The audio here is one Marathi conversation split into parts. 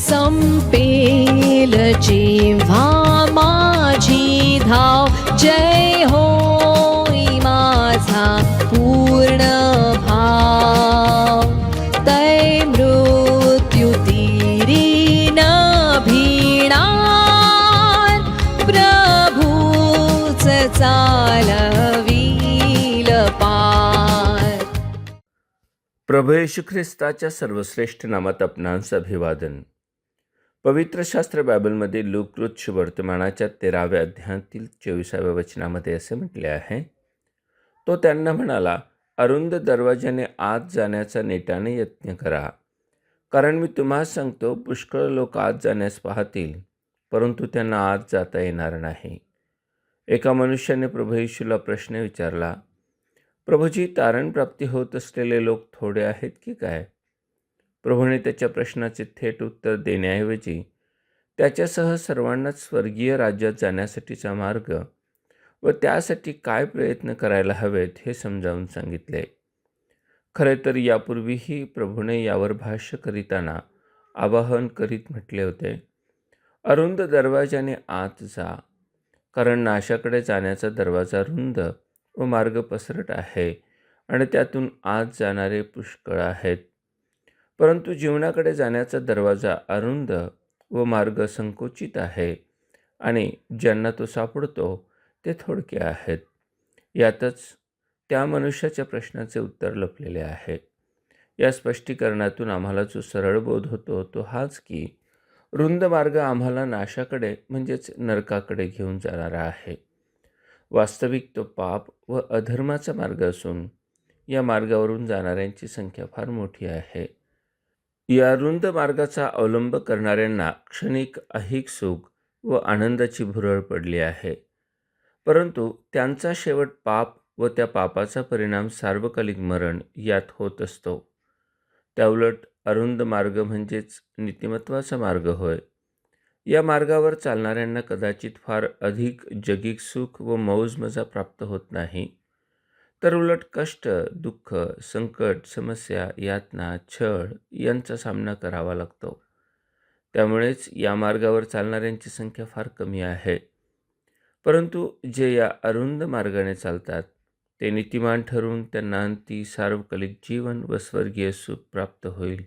संपेल जेव्हा माझी धाव, जय होई माझा पूर्ण भाव. तै मृत्यू तीरी न भिणार, प्रभूच चालवील पार. प्रभू येशू ख्रिस्ताच्या सर्वश्रेष्ठ नामात आपणांचं अभिवादन. पवित्र शास्त्र बायबलमध्ये लूक वर्तमानाच्या 13व्या अध्यायातील 24व्या वचनामध्ये असे म्हटले आहे, तो त्यांना म्हणाला, अरुंद दरवाजाने आत जाण्याचा नेटाने यत्न करा, कारण मी तुम्हाला सांगतो, पुष्कळ लोक आत जाण्यास पाहतील, परंतु त्यांना आत जाता येणार नाही. एका मनुष्याने प्रभू येशूला प्रश्न विचारला, प्रभूजी, तारण प्राप्ती होत असलेले लोक थोडे आहेत की काय? प्रभूने त्याच्या प्रश्नाचे थेट उत्तर देण्याऐवजी त्याच्यासह सर्वांनाच स्वर्गीय राज्यात जाण्यासाठीचा मार्ग व त्यासाठी काय प्रयत्न करायला हवेत हे समजावून सांगितले. खरे तर यापूर्वीही प्रभूने यावर भाष्य करीताना आवाहन करीत म्हटले होते, अरुंद दरवाजाने आत जा, कारण नाशाकडे जाण्याचा दरवाजा रुंद व मार्ग पसरट आहे आणि त्यातून आत जाणारे पुष्कळ आहेत, परंतु जीवनाकडे जाण्याचा दरवाजा अरुंद व मार्ग संकोचित आहे आणि ज्यांना तो सापडतो ते थोडके आहेत. यातच त्या मनुष्याच्या प्रश्नाचे उत्तर लपलेले आहे. या स्पष्टीकरणातून आम्हाला जो सरळ बोध होतो तो हाच की रुंद मार्ग आम्हाला नाशाकडे म्हणजेच नरकाकडे घेऊन जाणारा आहे. वास्तविक तो पाप व अधर्माचा मार्ग असून या मार्गावरून जाणाऱ्यांची संख्या फार मोठी आहे. या रुंद मार्गाचा अवलंब करणाऱ्यांना क्षणिक ऐहिक सुख व आनंदाची भुरळ पडली आहे, परंतु त्यांचा शेवट पाप व त्या पापाचा परिणाम सार्वकालिक मरण यात होत असतो. त्याउलट अरुंद मार्ग म्हणजेच नीतिमत्वाचा मार्ग होय. या मार्गावर चालणाऱ्यांना कदाचित फार अधिक जगिक सुख व मौजमजा प्राप्त होत नाही, तर उलट कष्ट, दुःख, संकट, समस्या, यातना, छळ यांचा सामना करावा लागतो. त्यामुळेच या मार्गावर चालणाऱ्यांची संख्या फार कमी आहे. परंतु जे या अरुंद मार्गाने चालतात ते नीतिमान ठरून त्यांना अंती सार्वकालिक जीवन व स्वर्गीय सुख प्राप्त होईल.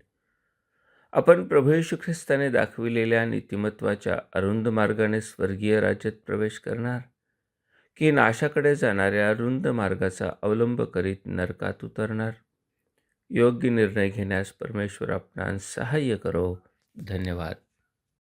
आपण प्रभू येशू ख्रिस्ताने दाखविलेल्या नीतिमत्वाच्या अरुंद मार्गाने स्वर्गीय राज्यात प्रवेश करणार, की नाशाकडे जाणाऱ्या रुंद मार्गाचा अवलंब करीत नरकात उतरणार? योग्य निर्णय घेण्यास परमेश्वर आपणास सहाय्य करो. धन्यवाद.